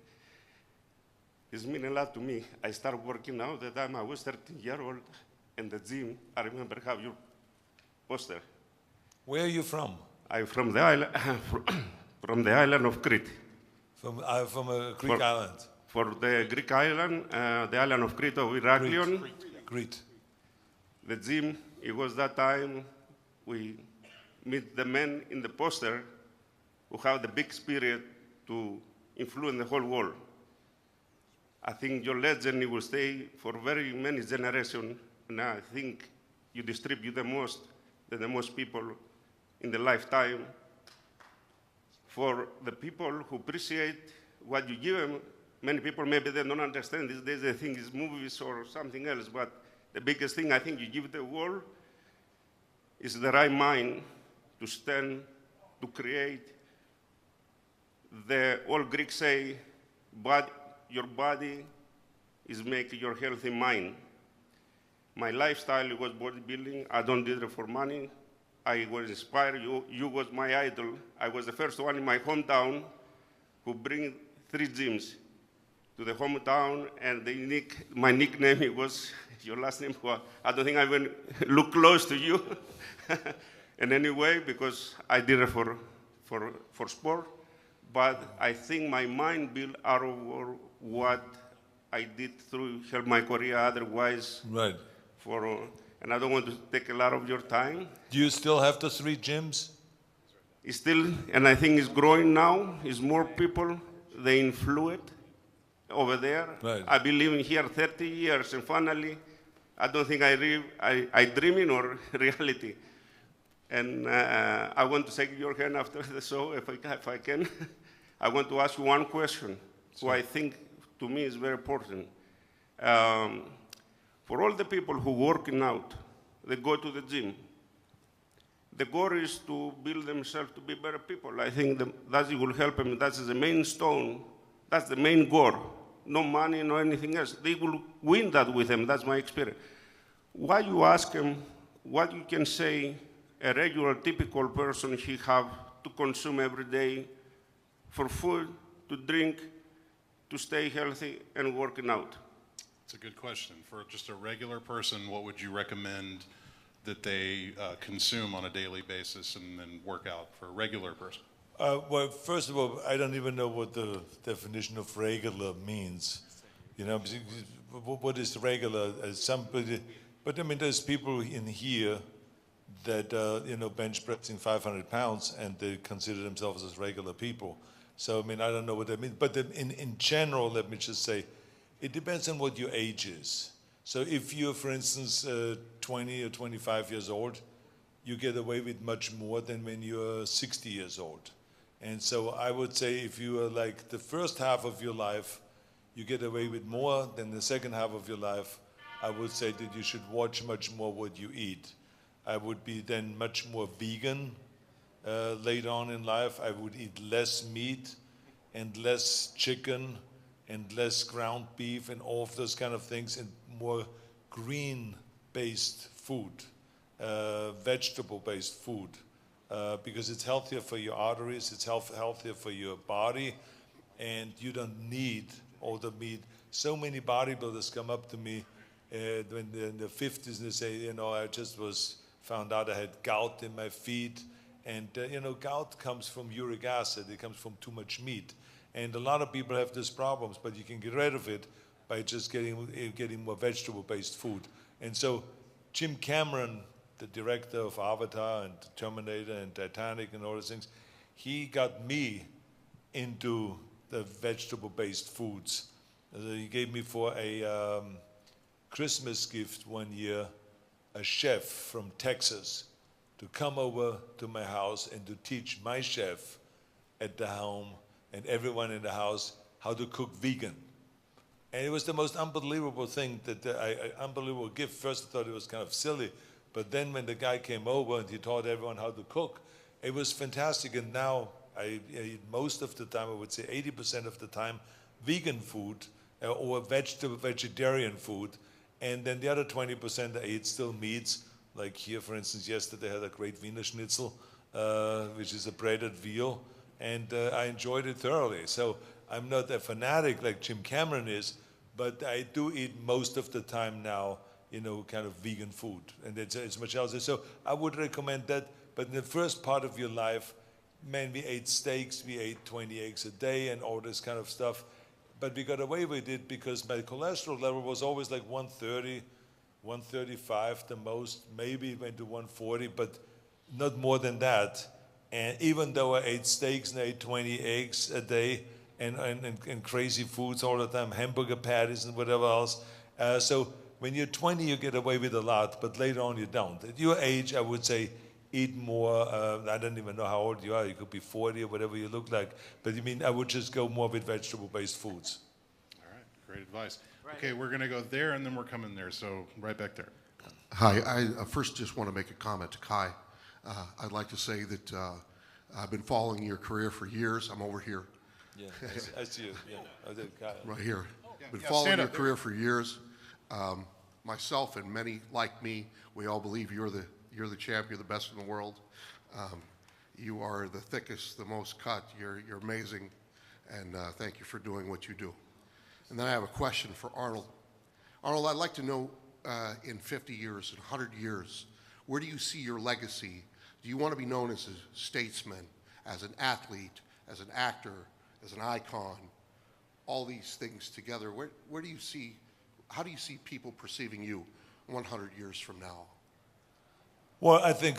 It's mean a lot to me. I started working out the time I was 13 years old in the gym. I remember how your poster. Where are you from? I'm from the island, from the island of Crete. From a Greek island. For the Greek island, the island of Crete of Heraklion. Crete. The gym, it was that time we meet the men in the poster who have the big spirit to influence the whole world. I think your legend will stay for very many generations, and I think you distribute the most people in the lifetime. For the people who appreciate what you give them, many people maybe they don't understand these days, they think it's movies or something else, but the biggest thing I think you give the world is the right mind to stand, to create. The old Greeks say, your body is making your healthy mind. My lifestyle was bodybuilding. I don't do it for money. I was inspired. You was my idol. I was the first one in my hometown who bring 3 gyms to the hometown, and my nickname was your last name. I don't think I even look close to you. And anyway, because I did it for sport, but I think my mind built out of what I did through help my career. Otherwise, right. And I don't want to take a lot of your time. Do you still have the 3 gyms? It's still, and I think it's growing now. It's more people, they influence over there. Right. I've been living here 30 years, and finally, I don't think I dreaming or reality. And I want to shake your hand after the show, if I can. I want to ask you one question, who I think to me is very important. For all the people who working out, they go to the gym. The goal is to build themselves to be better people. I think that will help them. That's the main stone. That's the main goal. No money, no anything else. They will win that with them. That's my experience. Why you ask them what you can say a regular, typical person he have to consume every day for food, to drink, to stay healthy, and working out? It's a good question. For just a regular person, what would you recommend that they consume on a daily basis and then work out for a regular person? Well, first of all, I don't even know what the definition of regular means. You know, what is regular? Somebody, but I mean, there's people in here that you know, bench pressing 500 pounds, and they consider themselves as regular people. So I mean, I don't know what that means. But in general, let me just say, it depends on what your age is. So if you're, for instance, 20 or 25 years old, you get away with much more than when you're 60 years old. And so I would say if you are like the first half of your life, you get away with more than the second half of your life. I would say that you should watch much more what you eat. I would be then much more vegan later on in life. I would eat less meat and less chicken and less ground beef and all of those kind of things, and more green-based food. vegetable-based food because it's healthier for your arteries, it's healthier for your body, and you don't need all the meat. So many bodybuilders come up to me when they're in the 50s and they say, you know, I just found out I had gout in my feet. And, you know, gout comes from uric acid. It comes from too much meat. And a lot of people have these problems, but you can get rid of it by just getting more vegetable-based food. And so Jim Cameron, the director of Avatar and Terminator and Titanic and all those things, he got me into the vegetable-based foods. He gave me for a Christmas gift one year a chef from Texas to come over to my house and to teach my chef at the home and everyone in the house how to cook vegan. And it was the most unbelievable thing, unbelievable gift. First I thought it was kind of silly, but then when the guy came over and he taught everyone how to cook, it was fantastic. And now I eat most of the time, I would say 80% of the time, vegan food or vegetarian food. And then the other 20% I eat still meats. Like here, for instance, yesterday I had a great Wiener Schnitzel, which is a breaded veal, and I enjoyed it thoroughly. So I'm not a fanatic like Jim Cameron is, but I do eat most of the time now, you know, kind of vegan food, and it's much healthier. So I would recommend that. But in the first part of your life, man, we ate steaks, we ate 20 eggs a day, and all this kind of stuff. But we got away with it because my cholesterol level was always like 130. 135 the most, maybe went to 140, but not more than that. And even though I ate steaks and I ate 20 eggs a day and crazy foods all the time, hamburger patties and whatever else. So when you're 20, you get away with a lot, but later on you don't. At your age, I would say eat more. I don't even know how old you are. You could be 40 or whatever you look like. But I mean, I would just go more with vegetable-based foods. All right, great advice. Okay, we're going to go there, and then we're coming there, so right back there. Hi, I first just want to make a comment to Kai. I'd like to say that I've been following your career for years. I'm over here. Yeah, I see you. Yeah, I did, Kai. Right here. Been Yeah, following stand your up. career for years. Myself and many like me, we all believe you're the champ, you're the best in the world. You are the thickest, the most cut. You're amazing, and thank you for doing what you do. And then I have a question for Arnold. Arnold, I'd like to know in 50 years, in 100 years, where do you see your legacy? Do you want to be known as a statesman, as an athlete, as an actor, as an icon, all these things together? Where do you see, how do you see people perceiving you 100 years from now? Well, I think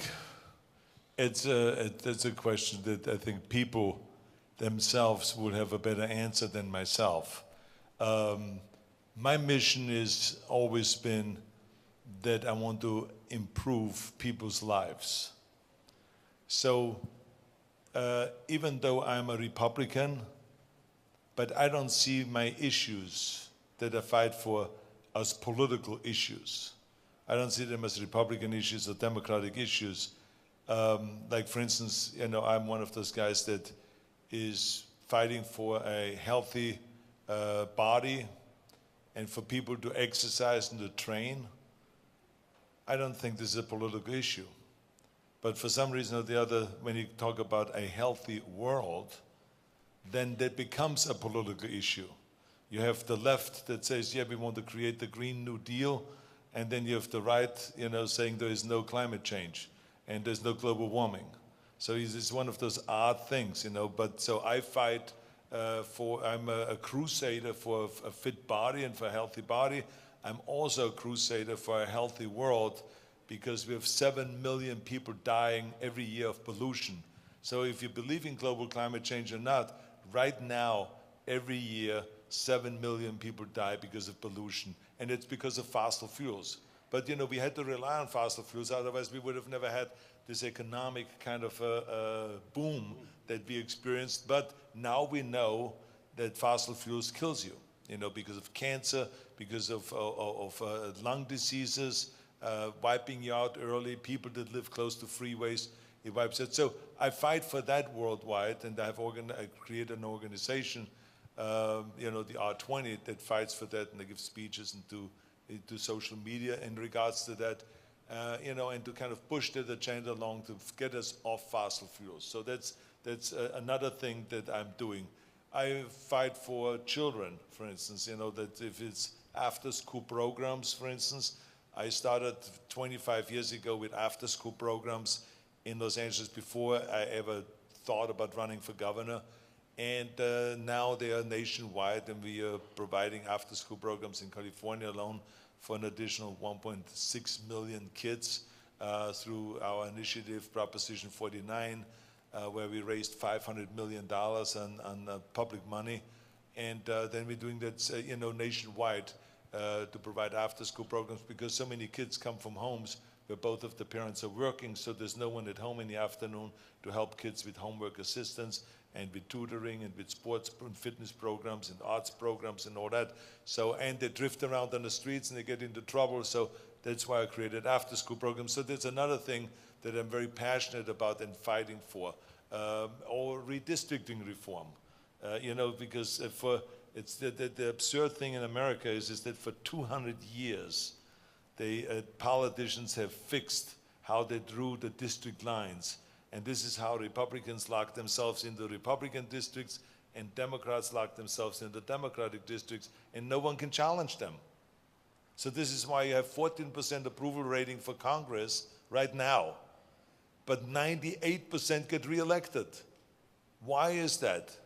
it's a question that I think people themselves would have a better answer than myself. My mission has always been that I want to improve people's lives. So even though I'm a Republican, but I don't see my issues that I fight for as political issues. I don't see them as Republican issues or Democratic issues. Like for instance, you know, I'm one of those guys that is fighting for a healthy body and for people to exercise and to train. I don't think this is a political issue. But for some reason or the other, when you talk about a healthy world, then that becomes a political issue. You have the left that says, yeah, we want to create the Green New Deal, and then you have the right, you know, saying there is no climate change and there's no global warming. So it's one of those odd things, you know, but so I fight I'm a crusader for a fit body and for a healthy body. I'm also a crusader for a healthy world because we have 7 million people dying every year of pollution. So if you believe in global climate change or not, right now, every year, 7 million people die because of pollution. And it's because of fossil fuels. But you know, we had to rely on fossil fuels, otherwise we would have never had this economic kind of boom that we experienced. But now we know that fossil fuels kills you, you know, because of cancer, because of lung diseases, wiping you out early, people that live close to freeways, it wipes it. So I fight for that worldwide, and I created an organization, you know, the R20, that fights for that, and they give speeches and do social media in regards to that. and to kind of push that agenda along to get us off fossil fuels. So that's another thing that I'm doing. I fight for children, for instance, that if it's after-school programs, for instance. I started 25 years ago with after-school programs in Los Angeles before I ever thought about running for governor. And now they are nationwide, and we are providing after-school programs in California alone for an additional 1.6 million kids through our initiative, Proposition 49, where we raised $500 million on public money. And then we're doing that nationwide to provide after-school programs, because so many kids come from homes where both of the parents are working, so there's no one at home in the afternoon to help kids with homework assistance and with tutoring and with sports and fitness programs and arts programs and all that. So, and they drift around on the streets and they get into trouble, so that's why I created after-school programs. So that's another thing that I'm very passionate about and fighting for. Or redistricting reform, because it's the absurd thing in America is that for 200 years, politicians have fixed how they drew the district lines. And this is how Republicans lock themselves into Republican districts and Democrats lock themselves into Democratic districts, and no one can challenge them. So this is why you have 14% approval rating for Congress right now, but 98% get reelected. Why is that?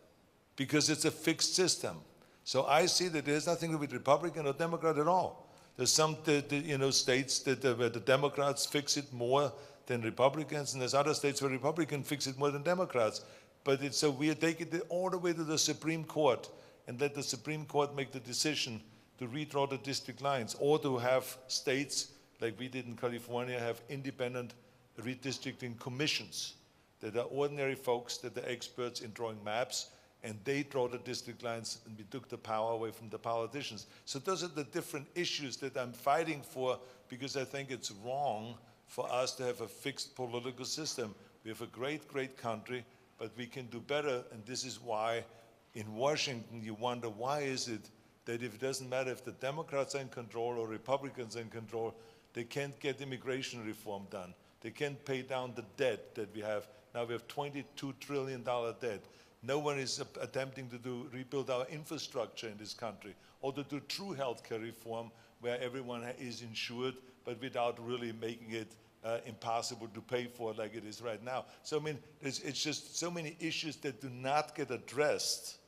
Because it's a fixed system. So I see that there's nothing to do with Republican or Democrat at all. There's some states where the Democrats fix it more than Republicans, and there's other states where Republicans fix it more than Democrats. But it's so weird. Take it all the way to the Supreme Court and let the Supreme Court make the decision to redraw the district lines, or to have states, like we did in California, have independent redistricting commissions that are ordinary folks that are experts in drawing maps, and they draw the district lines, and we took the power away from the politicians. So those are the different issues that I'm fighting for, because I think it's wrong for us to have a fixed political system. We have a great, great country, but we can do better, and this is why in Washington you wonder, why is it that if it doesn't matter if the Democrats are in control or Republicans are in control, they can't get immigration reform done. They can't pay down the debt that we have. Now we have $22 trillion debt. No one is attempting to rebuild our infrastructure in this country, or to do true healthcare reform where everyone is insured, but without really making it impossible to pay for like it is right now. So I mean, it's just so many issues that do not get addressed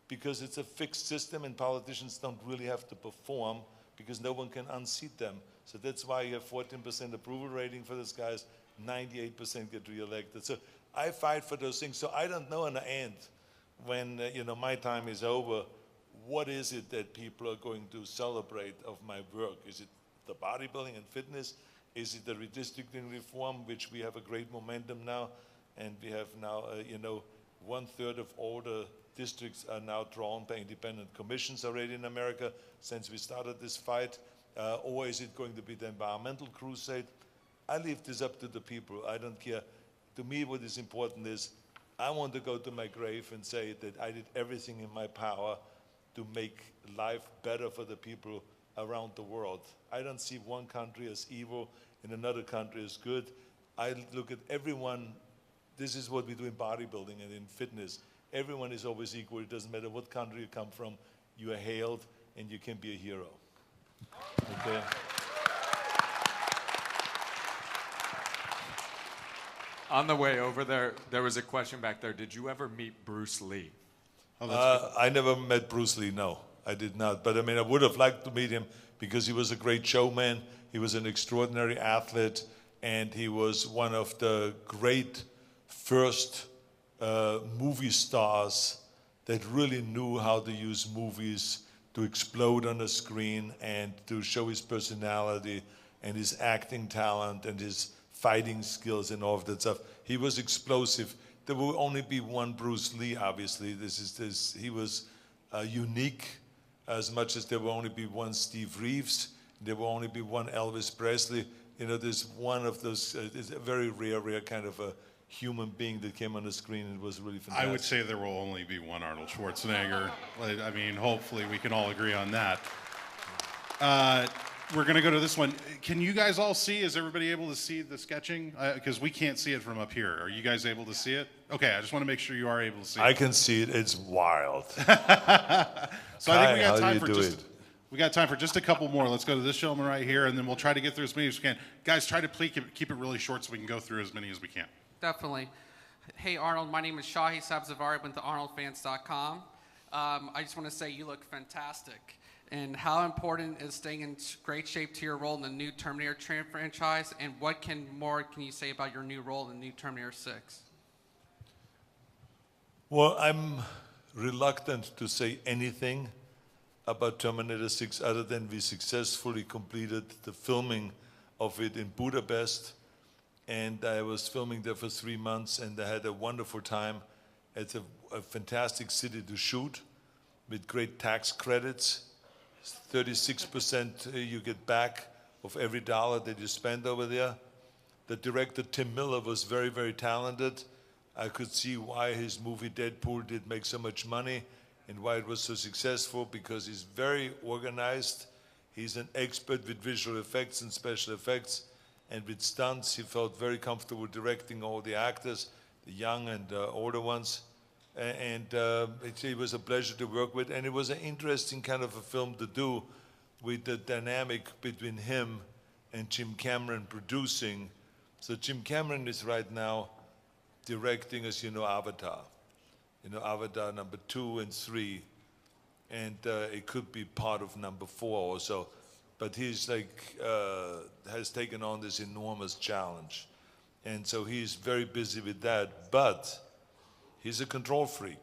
because it's a fixed system and politicians don't really have to perform because no one can unseat them. So that's why you have 14% approval rating for those guys, 98% get reelected. So I fight for those things. So I don't know in the end, when my time is over, what is it that people are going to celebrate of my work? Is it the bodybuilding and fitness? Is it the redistricting reform, which we have a great momentum now, and we have now, 1/3 of all the districts are now drawn by independent commissions already in America since we started this fight, or is it going to be the environmental crusade? I leave this up to the people. I don't care. To me, what is important is I want to go to my grave and say that I did everything in my power to make life better for the people around the world. I don't see one country as evil and another country as good. I look at everyone. This is what we do in bodybuilding and in fitness. Everyone is always equal. It doesn't matter what country you come from. You are hailed and you can be a hero. Okay? On the way over there, there was a question back there. Did you ever meet Bruce Lee? I never met Bruce Lee, no. I did not. But I mean, I would have liked to meet him because he was a great showman. He was an extraordinary athlete, and he was one of the great first movie stars that really knew how to use movies to explode on the screen and to show his personality and his acting talent and his fighting skills and all of that stuff. He was explosive. There will only be one Bruce Lee, obviously. He was unique as much as there will only be one Steve Reeves. There will only be one Elvis Presley. There's one of those, it's a very rare kind of a human being that came on the screen and was really fantastic. I would say there will only be one Arnold Schwarzenegger. I mean, hopefully we can all agree on that. We're going to go to this one. Can you guys all see? Is everybody able to see the sketching? Because we can't see it from up here. Are you guys able to see it? Okay, I just want to make sure you are able to see it. I can see it. It's wild. So I think we Kai, got how do time you for do just it? we got time for just a couple more. Let's go to this gentleman right here, and then we'll try to get through as many as we can. Guys, try to keep it really short so we can go through as many as we can. Definitely. Hey, Arnold, my name is Shahi Sabzavari. I went to arnoldfans.com. I just want to say you look fantastic. And how important is staying in great shape to your role in the new Terminator franchise? And what more can you say about your new role in the new Terminator 6? Well, I'm reluctant to say anything about Terminator 6 other than we successfully completed the filming of it in Budapest. And I was filming there for 3 months, and I had a wonderful time. It's a fantastic city to shoot with great tax credits. 36% you get back of every dollar that you spend over there. The director, Tim Miller, was very, very talented. I could see why his movie Deadpool did make so much money and why it was so successful, because he's very organized. He's an expert with visual effects and special effects, and with stunts. He felt very comfortable directing all the actors, the young and older ones. And it was a pleasure to work with, and it was an interesting kind of a film to do, with the dynamic between him and Jim Cameron producing. So Jim Cameron is right now directing, as you know, Avatar. You know, Avatar number 2 and 3, and it could be part of number 4 also. But he's like, has taken on this enormous challenge. And so he's very busy with that, but he's a control freak.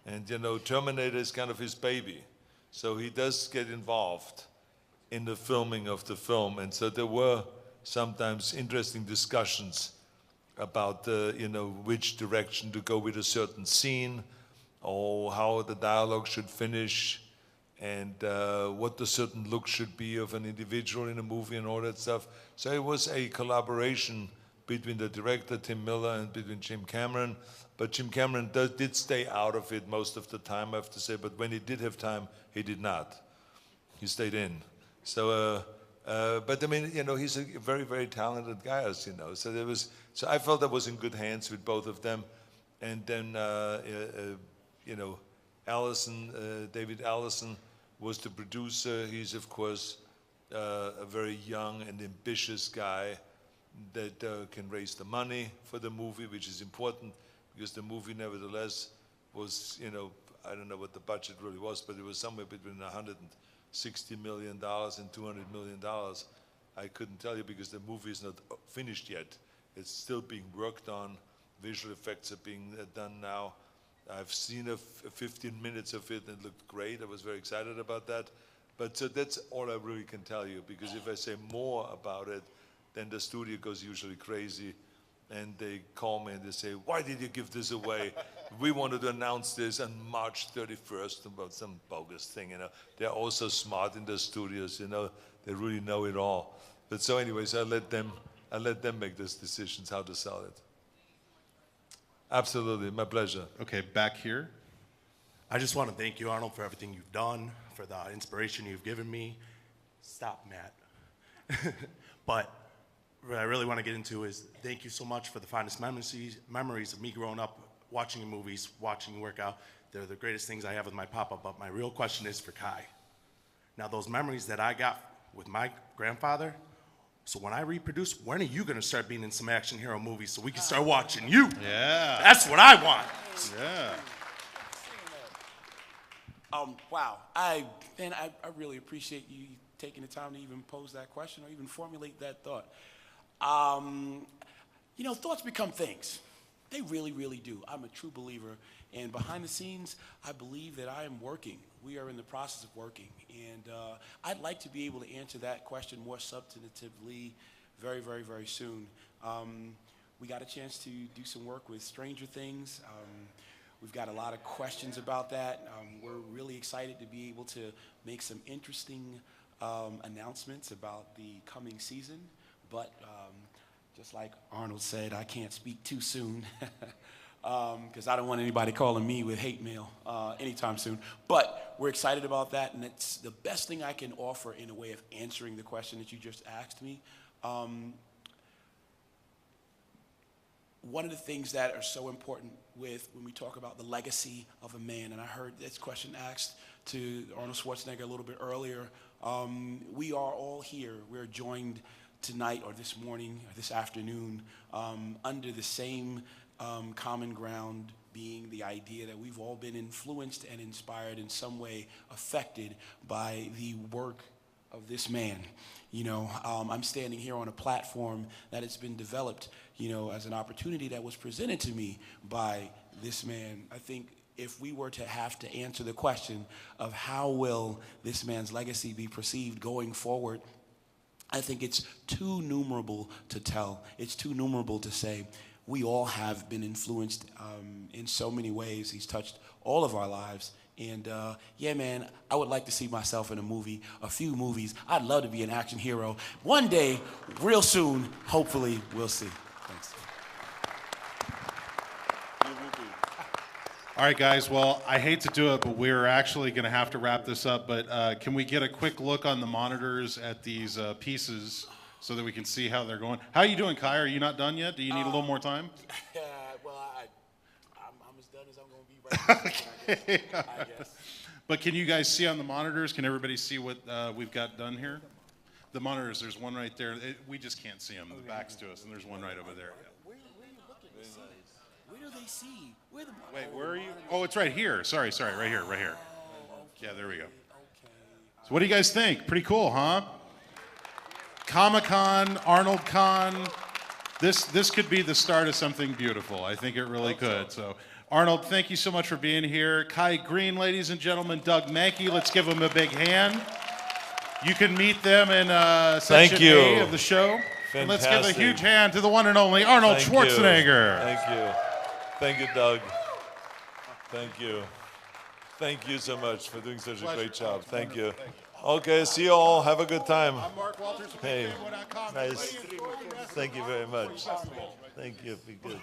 And you know, Terminator is kind of his baby. So he does get involved in the filming of the film. And so there were sometimes interesting discussions about, you know, which direction to go with a certain scene, or how the dialogue should finish, and what the certain look should be of an individual in a movie and all that stuff. So it was a collaboration between the director, Tim Miller, and between Jim Cameron. But Jim Cameron did stay out of it most of the time, I have to say. But when he did have time, he did not. He stayed in. So, but I mean, you know, he's a very, very talented guy, as you know. So I felt I was in good hands with both of them. And then, you know, David Allison was the producer. He's, of course, a very young and ambitious guy that can raise the money for the movie, which is important, because the movie, nevertheless, was, you know, I don't know what the budget really was, but it was somewhere between $160 million and $200 million. I couldn't tell you because the movie is not finished yet. It's still being worked on. Visual effects are being done now. I've seen 15 minutes of it and it looked great. I was very excited about that. But so that's all I really can tell you, because if I say more about it, then the studio goes usually crazy, and they call me and they say, why did you give this away? We wanted to announce this on March 31st about some bogus thing, you know. They're also smart in the studios, you know. They really know it all. But so anyways, I let them make those decisions how to sell it. Absolutely, my pleasure. Okay, back here. I just want to thank you, Arnold, for everything you've done, for the inspiration you've given me. Stop, Matt. But what I really want to get into is thank you so much for the finest memories of me growing up, watching your movies, watching you work out. They're the greatest things I have with my papa, but my real question is for Kai. Now, those memories that I got with my grandfather, so when I reproduce, when are you going to start being in some action hero movies so we can start watching you? Yeah. That's what I want. Yeah. Wow. I really appreciate you taking the time to even pose that question or even formulate that thought. You know, thoughts become things. They really, really do. I'm a true believer. And behind the scenes, I believe that I am working. We are in the process of working. And I'd like to be able to answer that question more substantively very, very, very soon. We got a chance to do some work with Stranger Things. We've got a lot of questions about that. We're really excited to be able to make some interesting announcements about the coming season. But just like Arnold said, I can't speak too soon. because I don't want anybody calling me with hate mail anytime soon. But we're excited about that, and it's the best thing I can offer in a way of answering the question that you just asked me. One of the things that are so important when we talk about the legacy of a man, and I heard this question asked to Arnold Schwarzenegger a little bit earlier, we are all here. We're joined tonight or this morning or this afternoon under the same common ground, being the idea that we've all been influenced and inspired in some way, affected by the work of this man. You know, I'm standing here on a platform that has been developed, you know, as an opportunity that was presented to me by this man. I think if we were to have to answer the question of how will this man's legacy be perceived going forward, I think it's too numerable to tell. It's too numerable to say. We all have been influenced in so many ways. He's touched all of our lives. And yeah, man, I would like to see myself in a movie, a few movies. I'd love to be an action hero. One day, real soon, hopefully, we'll see. Thanks. All right, guys. Well, I hate to do it, but we're actually going to have to wrap this up. But can we get a quick look on the monitors at these pieces so that we can see how they're going? How are you doing, Kai? Are you not done yet? Do you need a little more time? Well, I'm as done as I'm going to be right now. I guess. But can you guys see on the monitors? Can everybody see what we've got done here? The monitors, there's one right there. We just can't see them. The back's to us, and there's one right over there. Where are you looking to see? Where do they see? Where the Wait, where are you? Oh, it's right here. Sorry, right here. Okay. Yeah, there we go. Okay. So what do you guys think? Pretty cool, huh? Comic-Con, Arnold Con. This could be the start of something beautiful. I think it really could. So, Arnold, thank you so much for being here. Kai Greene, ladies and gentlemen, Doug Mahnke, let's give them a big hand. You can meet them in section A of the show. And let's give a huge hand to the one and only Arnold Schwarzenegger. Thank you, Doug. Thank you. Thank you so much for doing such a great job. Thank you. Okay, see you all. Have a good time. I'm Mark Walters. Hey, nice. Thank you very much. Thank you. Be good.